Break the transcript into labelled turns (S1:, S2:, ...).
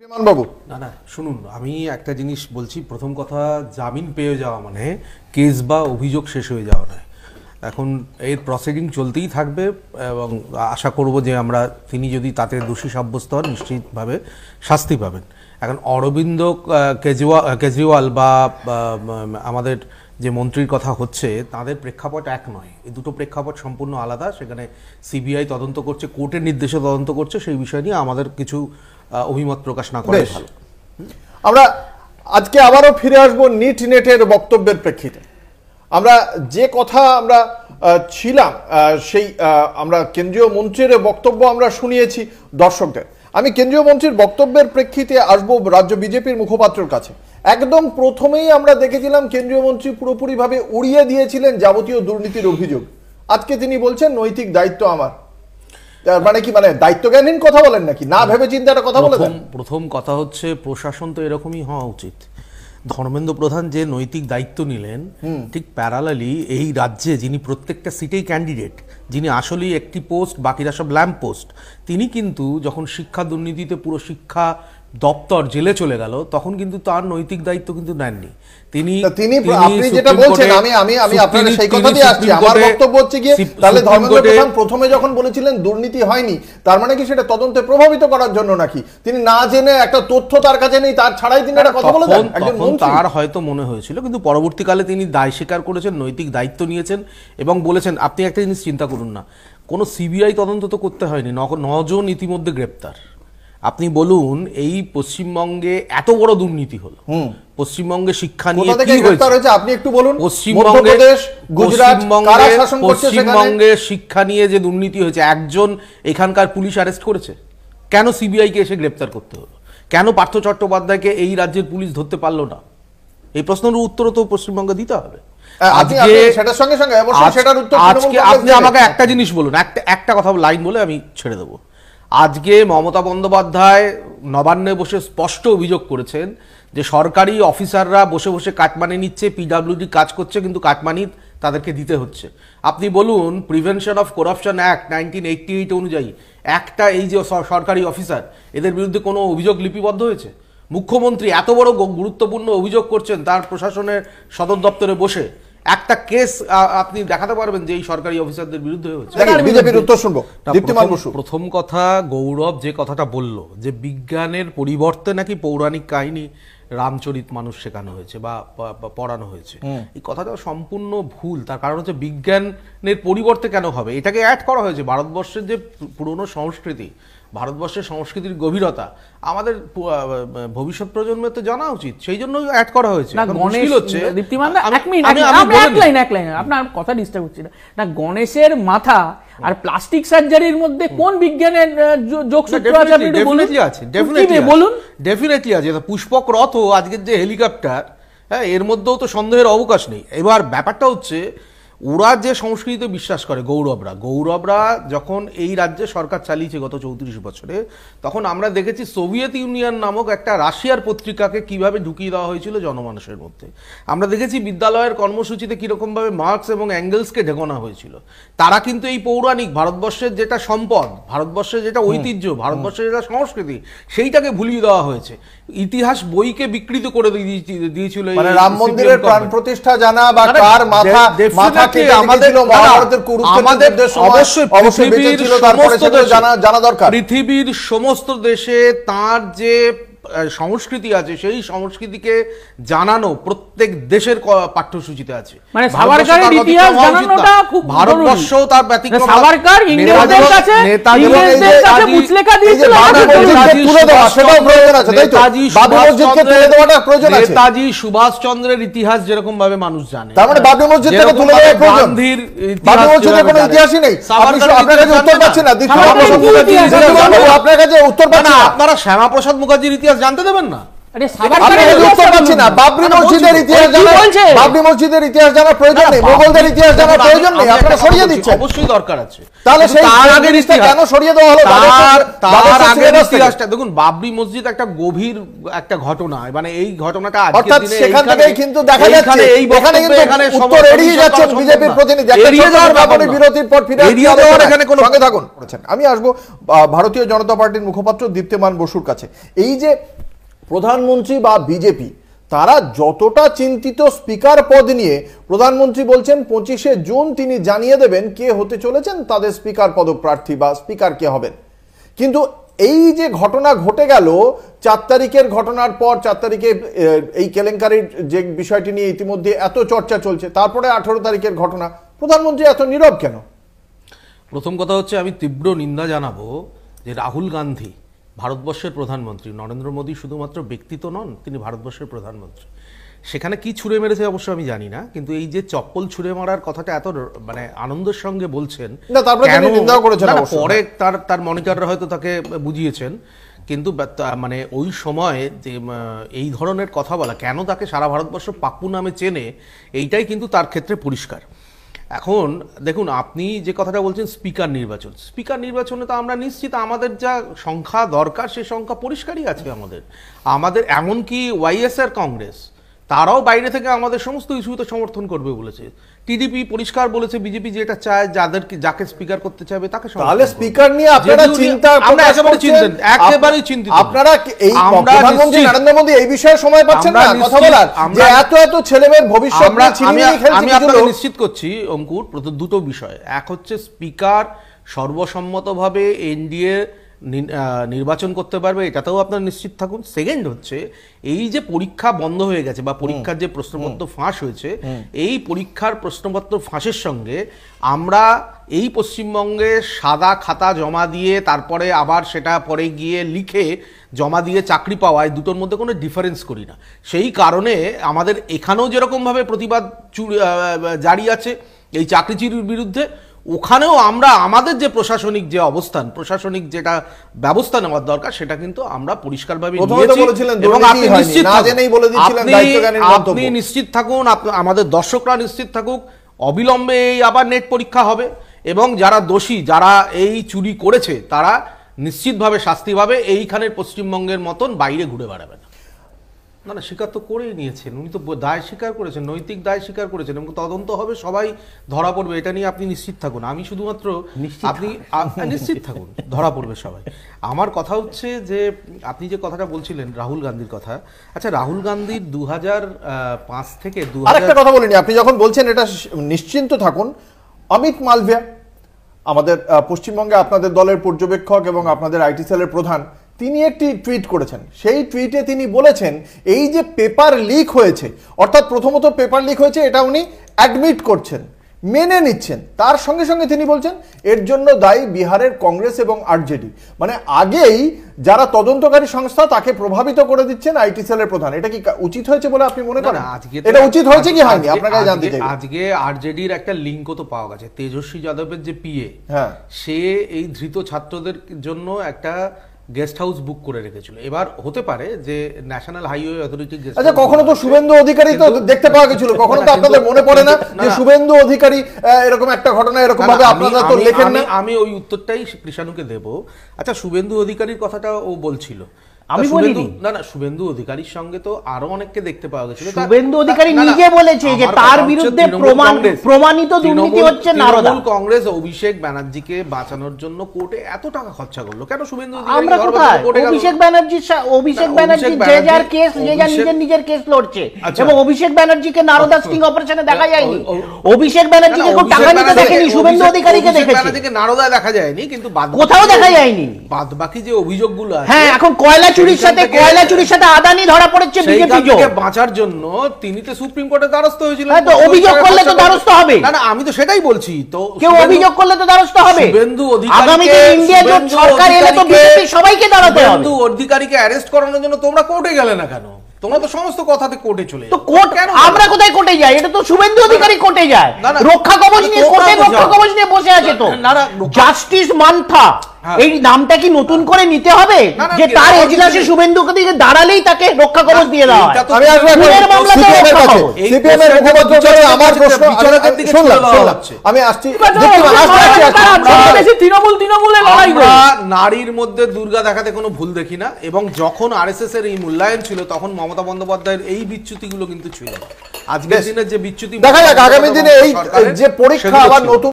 S1: বিমান বাবু
S2: না না শুনুন, আমি একটা জিনিস বলছি। প্রথম কথা, জামিন পেয়ে যাওয়া মানে কেস বা অভিযোগ শেষ হয়ে যাওয়া নয়। এখন এর প্রসিডিং চলতেই থাকবে এবং আশা করব যে তিনি যদি তাতে দোষী সাব্যস্ত হন নিশ্চিতভাবে শাস্তি পাবেন। এখন অরবিন্দ কেজরিওয়াল বা আমাদের যে মন্ত্রীর কথা হচ্ছে, তাদের প্রেক্ষাপট এক নয়। এই দুটো প্রেক্ষাপট সম্পূর্ণ আলাদা। সেখানে সিবিআই তদন্ত করছে, কোর্টের নির্দেশে তদন্ত করছে। সেই বিষয় নিয়ে আমাদের কিছু অভিমত প্রকাশ না করে ভালো।
S1: আমরা আজকে আবারও ফিরে আসবো নিট নেটের বক্তব্যের প্রেক্ষিতে। আমরা যে কথা আমরা ছিলাম সেই আমরা কেন্দ্রীয় মন্ত্রীর বক্তব্য আমরা শুনিয়েছি দর্শকদের। আমি কেন্দ্রীয় মন্ত্রীর বক্তব্যের প্রেক্ষিতে আসবো রাজ্য বিজেপির মুখপাত্রের কাছে। একদম প্রথমেই আমরা দেখেছিলাম কেন্দ্রীয় মন্ত্রী পুরোপুরিভাবে উড়িয়ে দিয়েছিলেন যাবতীয় দুর্নীতির অভিযোগ। আজকে তিনি বলছেন নৈতিক দায়িত্ব আমার। মানে কি, মানে দায়িত্বজ্ঞানহীন কথা বলেন নাকি, না ভেবে চিন্তা একটা কথা বলে দেন?
S2: প্রথম কথা হচ্ছে, প্রশাসন তো এরকমই হওয়া উচিত। ধর্মেন্দ্র প্রধান যে নৈতিক দায়িত্ব নিলেন, ঠিক প্যারালালি এই রাজ্যে যিনি প্রত্যেকটা সিটেই ক্যান্ডিডেট, যিনি আসলেই একটি পোস্ট, বাকিরা সব ল্যাম্প পোস্ট, তিনি কিন্তু যখন শিক্ষা দুর্নীতিতে পুরো শিক্ষা দপ্তর জেলে চলে গেল, তখন কিন্তু তার নৈতিক দায়িত্ব কিন্তু নেননি তিনি।
S1: আপনি যেটা বলছেন আমি আপনার সেই কথা দিয়ে আসছি। আমার বক্তব্য হচ্ছে গিয়ে, তাহলে ধর্মেন্দ্র প্রধান প্রথমে যখন বলেছিলেন দুর্নীতি হয়নি, তার মানে কি সেটা তদন্তে প্রভাবিত করার জন্য নাকি? তিনি না জেনে, একটা তথ্য তার কাছে নেই, তার ছাড়াই তিনি একটা কথা বলে দেন?
S2: তার হয়তো মনে হয়েছিল, কিন্তু পরবর্তীকালে তিনি দায় স্বীকার করেছেন, নৈতিক দায়িত্ব নিয়েছেন এবং বলেছেন। আপনি একটা জিনিস চিন্তা করুন না, কোনো সিবিআই তদন্ত তো করতে হয়নি, 9 জন ইতিমধ্যে গ্রেপ্তার। আপনি বলুন, এই পশ্চিমবঙ্গে এত বড় দুর্নীতি হলো, পশ্চিমবঙ্গে শিক্ষা নিয়ে কি হয়েছে
S1: আপনি একটু বলুন।
S2: পশ্চিমবঙ্গে শিক্ষা নিয়ে যে দুর্নীতি হয়েছে, একজন এখানকার পুলিশ অ্যারেস্ট করেছে? কেন সিবিআই কে এসে গ্রেপ্তার করতে হলো? কেন পার্থ চট্টোপাধ্যায়কে এই রাজ্যের পুলিশ ধরতে পারলো না? এই প্রশ্নের উত্তর তো পশ্চিমবঙ্গে দিতে হবে। আপনি আমাকে একটা জিনিস বলুন, একটা কথা লাইন বলে আমি ছেড়ে দেবো। আজকে মমতা বন্দ্যোপাধ্যায় নবান্নে বসে স্পষ্ট অভিযোগ করেছেন যে সরকারি অফিসাররা বসে বসে কাটমানি নিচ্ছে, পিডব্লিউডি কাজ করছে, কিন্তু কাটমানি তাদেরকে দিতে হচ্ছে। আপনি বলুন, প্রিভেনশন অফ করাপশন অ্যাক্ট 1988 অনুযায়ী একটা এই যে সরকারি অফিসার, এদের বিরুদ্ধে কোনো অভিযোগ লিপিবদ্ধ হয়েছে? মুখ্যমন্ত্রী এত বড় গুরুত্বপূর্ণ অভিযোগ করছেন তার প্রশাসনের সদর দপ্তরে বসে, একটা কেস আপনি দেখাতে পারবেন যে এই সরকারি অফিসারদের বিরুদ্ধে হয়েছে?
S1: বিজেপির উত্তর শুনবো।
S2: প্রথম কথা, গৌরব যে কথাটা বলল যে বিজ্ঞানের পরিবর্তে নাকি পৌরাণিক কাহিনী, রামচরিত মানুষ শেখানো হয়েছে বা পড়ানো হয়েছে, এই কথাটা সম্পূর্ণ ভুল। তার কারণ হচ্ছে, বিজ্ঞানের পরিবর্তে কেন হবে? এটাকে অ্যাড করা হয়েছে। ভারতবর্ষের যে পুরনো সংস্কৃতি, ভারতবর্ষের সংস্কৃতির গভীরতা আমাদের ভবিষ্যৎ প্রজন্মের তো জানা উচিত, সেই জন্য অ্যাড করা হয়েছে।
S3: আপনার কথা ডিস্টার্ব হচ্ছে না। গণেশের মাথা আর প্লাস্টিক সার্জারির মধ্যে কোন বিজ্ঞানের যোগসূত্র আছে? বলুন।
S2: ডেফিনেটলি আছে। পুষ্পক রথ, আজকের যে হেলিকপ্টার, হ্যাঁ, এর মধ্যেও তো সন্দেহের অবকাশ নেই। এবার ব্যাপারটা হচ্ছে, ওরা যে সংস্কৃতিতে বিশ্বাস করে, গৌরবরা যখন এই রাজ্যে সরকার চালিয়েছে গত 34 বছরে, তখন আমরা দেখেছি সোভিয়েত ইউনিয়ন নামক একটা রাশিয়ার পত্রিকাকে কিভাবে ঢুকিয়ে দেওয়া হয়েছিল জনমানুষের মধ্যে। আমরা দেখেছি বিদ্যালয়ের কর্মসূচিতে কিরকমভাবে মার্কস এবং অ্যাঙ্গেলসকে ঢেকোনা হয়েছিল। তারা কিন্তু এই পৌরাণিক ভারতবর্ষের যেটা সম্পদ, ভারতবর্ষের যেটা ঐতিহ্য, ভারতবর্ষের যেটা সংস্কৃতি, সেইটাকে ভুলিয়ে দেওয়া হয়েছে। ইতিহাস বইকে বিকৃত করে দিয়েছিল।
S1: রাম মন্দিরের প্রাণ প্রতিষ্ঠা জানা বা কার মাথা
S2: পৃথিবীর সমস্ত দেশে তার যে সংস্কৃতি আছে, সেই সংস্কৃতিকে জানানো প্রত্যেক দেশের পাঠ্যসূচিতে আছে।
S3: মানে সাভারকারের ইতিহাস জানানোটা খুব
S2: ভারতবর্ষ তার ব্যতিক্রম।
S3: সাভারকার ইংরেজদের কাছে দিয়েছিল।
S2: নেতাজি সুভাষচন্দ্রের ইতিহাস যেরকম ভাবে মানুষ জানে,
S1: তার মানে বাবরি মসজিদ থেকে তুলে দেওয়া প্রয়োজন। গান্ধীর মসজিদের কোনো ইতিহাসই নেই। আপনার কাছে উত্তর পাচ্ছেন না। আপনার কাছে উত্তর পাচ্ছেন না।
S2: আপনারা শ্যামাপ্রসাদ মুখার্জির ইতিহাস জানতে দেবেন না?
S1: বাবরি মসজিদের ইতিহাস জানার প্রয়োজন নেই, মোগলদের ইতিহাস জানার প্রয়োজন নেই, আপনারা সরিয়ে দিচ্ছেন।
S2: অবশ্যই দরকার আছে,
S1: তাহলে তার আগের কেন সরিয়ে দেওয়া হলো?
S2: তার আগের ইতিহাসটা দেখুন, বাবরি মসজিদ একটা গভীর একটা ঘটনা, মানে এই ঘটনাটা
S1: অর্থাৎ সেখান থেকেই কিন্তু দেখা যাচ্ছে এখানে কিন্তু উত্তর এড়িয়ে যাচ্ছেন বিজেপির প্রতিনিধি। বিরতির পর ফিরে সঙ্গে থাকুন। আমি আসবো ভারতীয় জনতা পার্টির মুখপাত্র দীপ্তিমান বসুর কাছে। এই যে প্রধানমন্ত্রী বা বিজেপি তারা যতটা চিন্তিত স্পিকার পদ নিয়ে, প্রধানমন্ত্রী বলছেন 25শে জুন তিনি জানিয়ে দেবেন কে হতে চলেছেন তাদের স্পিকার পদপ্রার্থী বা স্পিকার কে হবেন। কিন্তু এই যে ঘটনা ঘটে গেল 4 তারিখের ঘটনার পর, 4 তারিখে এই কেলেঙ্কারির যে বিষয়টি নিয়ে ইতিমধ্যে এত চর্চা চলছে, তারপরে 18 তারিখের ঘটনা, প্রধানমন্ত্রী এত নীরব কেন?
S2: প্রথম কথা হচ্ছে আমি তীব্র নিন্দা জানাবো যে রাহুল গান্ধী ভারতবর্ষের প্রধানমন্ত্রী, নরেন্দ্র মোদী শুধুমাত্র ব্যক্তি তো নন, তিনি ভারতবর্ষের প্রধানমন্ত্রী। সেখানে কি ছুঁড়ে মেরেছে অবশ্য আমি জানি না, কিন্তু এই যে চপ্পল ছুঁড়ে মারার কথাটা এত মানে আনন্দের সঙ্গে বলছেন, পরে তার মনিটররা হয়তো তাকে বুঝিয়েছেন, কিন্তু মানে ওই সময় যে এই ধরনের কথা বলা, কেন তাকে সারা ভারতবর্ষ পাপ্পু নামে চেনে, এইটাই কিন্তু তার ক্ষেত্রে পরিষ্কার। এখন দেখুন, আপনি যে কথাটা বলছেন স্পিকার নির্বাচনে তো আমরা নিশ্চিত আমাদের যা সংখ্যা দরকার সে সংখ্যা পরিষ্কারই আছে। আমাদের এমনকি ওয়াইএসআর কংগ্রেস তারাও বাইরে থেকে আমাদের সমস্ত ইস্যুতে সমর্থন করবে বলেছে। টিডিপি পরিষ্কার বলেছে বিজেপি যেটা চায়, যাকে স্পিকার করতে চাইবে তাকে।
S1: তাহলে স্পিকার নিয়ে আপনারা চিন্তা,
S2: আমরা একেবারেই চিন্তিত।
S1: আপনারা এই প্রধানমন্ত্রী নরেন্দ্র মোদী এই বিষয়ে সময় পাচ্ছেন না কথা বলার, যে এত ছেলেমেয়ের ভবিষ্যৎ নিয়ে ছিনিমিনি খেলছে।
S2: আমি আপনাকে নিশ্চিত করছি অঙ্কুর, দুটো বিষয়। এক হচ্ছে স্পিকার সর্বসম্মতভাবে এনডিএ নির্বাচন করতে পারবে, এটাতেও আপনারা নিশ্চিত থাকুন। সেকেন্ড হচ্ছে এই যে পরীক্ষা বন্ধ হয়ে গেছে বা পরীক্ষার যে প্রশ্নপত্র ফাঁস হয়েছে, এই পরীক্ষার প্রশ্নপত্র ফাঁসের সঙ্গে আমরা এই পশ্চিমবঙ্গে সাদা খাতা জমা দিয়ে তারপরে আবার সেটা পরে গিয়ে লিখে জমা দিয়ে চাকরি পাওয়ায় দুটোর মধ্যে কোনো ডিফারেন্স করি না। সেই কারণে আমাদের এখানেও যেরকমভাবে প্রতিবাদ জারি আছে এই চাকরি চুরির বিরুদ্ধে, ওখানেও আমরা আমাদের যে প্রশাসনিক যে অবস্থান, প্রশাসনিক যেটা ব্যবস্থা নেওয়ার দরকার সেটা কিন্তু আমরা পরিষ্কারভাবে নিয়েছি। এবং আপনি নিশ্চিত থাকুন, আমাদের দর্শকরা নিশ্চিত থাকুক, অবিলম্বে এই আবার নেট পরীক্ষা হবে এবং যারা দোষী, যারা এই চুরি করেছে তারা নিশ্চিতভাবে শাস্তি পাবে। এইখানের পশ্চিমবঙ্গের মতন বাইরে ঘুরে বেড়াবে না। না, স্বীকার তো করেই নিয়েছেন, উনি তো দায় স্বীকার করেছেন, নৈতিক দায় স্বীকার করেছেন এবং তদন্ত হবে, সবাই ধরা পড়বে, এটা নিয়ে আপনি নিশ্চিত থাকুন। আমি শুধুমাত্র আপনি নিশ্চিত থাকুন, ধরা পড়বে সবাই। আমার কথা হচ্ছে যে আপনি যে কথাটা বলছিলেন রাহুল গান্ধীর কথা, আচ্ছা রাহুল গান্ধীর 2005 থেকে
S1: আরেকটা কথা বলিনি, আপনি যখন বলছেন এটা নিশ্চিন্ত থাকুন, অমিত মালভিয়া আমাদের পশ্চিমবঙ্গে আপনাদের দলের পর্যবেক্ষক এবং আপনাদের আইটি সেলের প্রধান, তিনি একটি টুইট করেছেন। সেই টুইটে তিনি বলেছেন এই যে পেপার লিক হয়েছে, অর্থাৎ প্রথমত পেপার লিক হয়েছে এটা উনি অ্যাডমিট করছেন, মেনে নিচ্ছেন, তার সঙ্গে সঙ্গে তিনি বলছেন এর জন্য দায়ী বিহারের কংগ্রেস এবং আরজেডি। মানে আগেই যারা তদন্তকারী সংস্থা তাকে প্রভাবিত করে দিচ্ছেন আইটি সেলের প্রধান। এটা কি উচিত হয়েছে বলে আপনি মনে করেন? এটা উচিত হয়েছে কি হয়নি আপনার কাছে জানতে চাই।
S2: আজকে আরজেডির একটা লিঙ্কও তো পাওয়া গেছে, তেজস্বী যাদবের যে পিএ, সে এই ধৃত ছাত্রদের জন্য একটা গেস্ট হাউস বুক করে রেখেছিল। এবার হতে পারে যে ন্যাশনাল হাইওয়ে অথরিটি,
S1: আচ্ছা কখনো তো শুভেন্দু অধিকারী তো দেখতে পাওয়া গেছিল, কখনো তো আপনাদের মনে পড়ে না যে শুভেন্দু অধিকারী এরকম একটা ঘটনা এরকম ভাবে আপনারা তো লেখেন না?
S2: আমি ওই উত্তরটাই কৃষাণুকে দেব। আচ্ছা শুভেন্দু অধিকারীর কথাটা ও বলছিল,
S3: আমি বলিনি।
S2: না শুভেন্দু অধিকারীর সঙ্গে তো আরো অনেককে দেখতে পাওয়া গেছিল।
S3: শুভেন্দু অধিকারী নিজে বলেছে যে তার বিরুদ্ধে প্রমাণিত দুর্নীতি হচ্ছে নারদা।
S2: কংগ্রেস অভিষেক ব্যানার্জিকে বাঁচানোর জন্য কোর্টে এত টাকা খরচা করলো কেন? শুভেন্দু
S3: অভিষেক ব্যানার্জি যে যার কেস, যে যার নিজের কেস লড়ছে এবং অভিষেক ব্যানার্জিকে নারদা স্টিং অপারেশনে দেখা যায়নি। অভিষেক ব্যানার্জিকে কেউ টাকা নিতে দেখেনি, শুভেন্দু অধিকারীকে দেখেছে।
S2: ব্যানার্জিকে নারদা দেখা যায়নি, কিন্তু
S3: কোথাও দেখা যায়নি।
S2: বাদ বাকি যে অভিযোগগুলো আছে,
S3: হ্যাঁ এখন কয়লা চুরির সাথে আদানি ধরা পড়েছে বিজেপি
S2: বাঁচার জন্য তিনি তো সুপ্রিম কোর্টে দ্বারস্থ হয়েছিলেন।
S3: তো অভিযোগ করলে তো দ্বারস্থ হবে।
S2: না আমি তো সেটাই বলছি, তো
S3: কেউ অভিযোগ করলে তো দ্বারস্থ হবে।
S2: শুভেন্দু অধিকারীকে,
S3: আগামীতে ইন্ডিয়া জোট সরকার এলে তো বিজেপি সবাইকে দাঁড়াতে হবে।
S2: শুভেন্দু অধিকারীকে অ্যারেস্ট করানোর জন্য তোমরা কোর্টে গেলে না কেন? তোমরা তো সমস্ত কথাতে কোর্টে চলে
S3: তো কোর্ট
S2: কেন
S3: আমরা কোথায় কোর্টে যাই? এটা তো শুভেন্দু অধিকারী কোর্টে যায়,
S2: না, না,
S3: রক্ষা কবচ নিয়ে কোর্টে
S2: তোমরা
S3: রক্ষা
S2: যাও।
S3: কবচ নিয়ে বসে আছে তো।
S2: না, না, রক্ষা-
S3: জাস্টিস মান্থা,
S2: হ্যাঁ।
S3: এই নামটা কি নতুন করে নিতে হবে
S2: না, না,
S3: যে তার
S2: এটা
S3: এজলাসে
S2: কিন্তু-
S3: শুভেন্দু দিকে দাঁড়ালেই তাকে রক্ষা কবচ দিয়ে দেওয়া হয়?
S2: এইটা তো-
S1: আমি আসবো
S3: খুনের মামলাতে
S1: CPM এর
S3: রক্ষা
S1: কাছে।
S3: কবচ।
S2: এই
S1: CPM এর
S2: প্রশ্নটা
S1: মুখপাত্র করে আমার
S2: বিচারকের
S1: প্রশ্ন
S2: বিচারকের দিকে
S1: শুনলাম,
S2: তুলে দেওয়া
S1: শুনলাম।
S2: হচ্ছে।
S1: আমি আসছি
S3: এবার
S1: দেখুন,
S3: তৃণমূলে লড়াই
S2: আমরা নারীর মধ্যে দুর্গা দেখাতে কোনো ভুল দেখি না, এবং যখন আরএসএস এর এই মূল্যায়ন ছিল তখন মমতা বন্দ্যোপাধ্যায়ের এই বিচ্যুতিগুলো কিন্তু ছিল না। আজকের
S1: বেশ।
S2: দিনে যে বিচ্যুতি
S1: দেখা যাক আগামী দিনে এই
S2: সরকারের,
S1: যে পরীক্ষা
S2: সেগুলো
S1: আবার
S2: ছিল।
S1: নতুন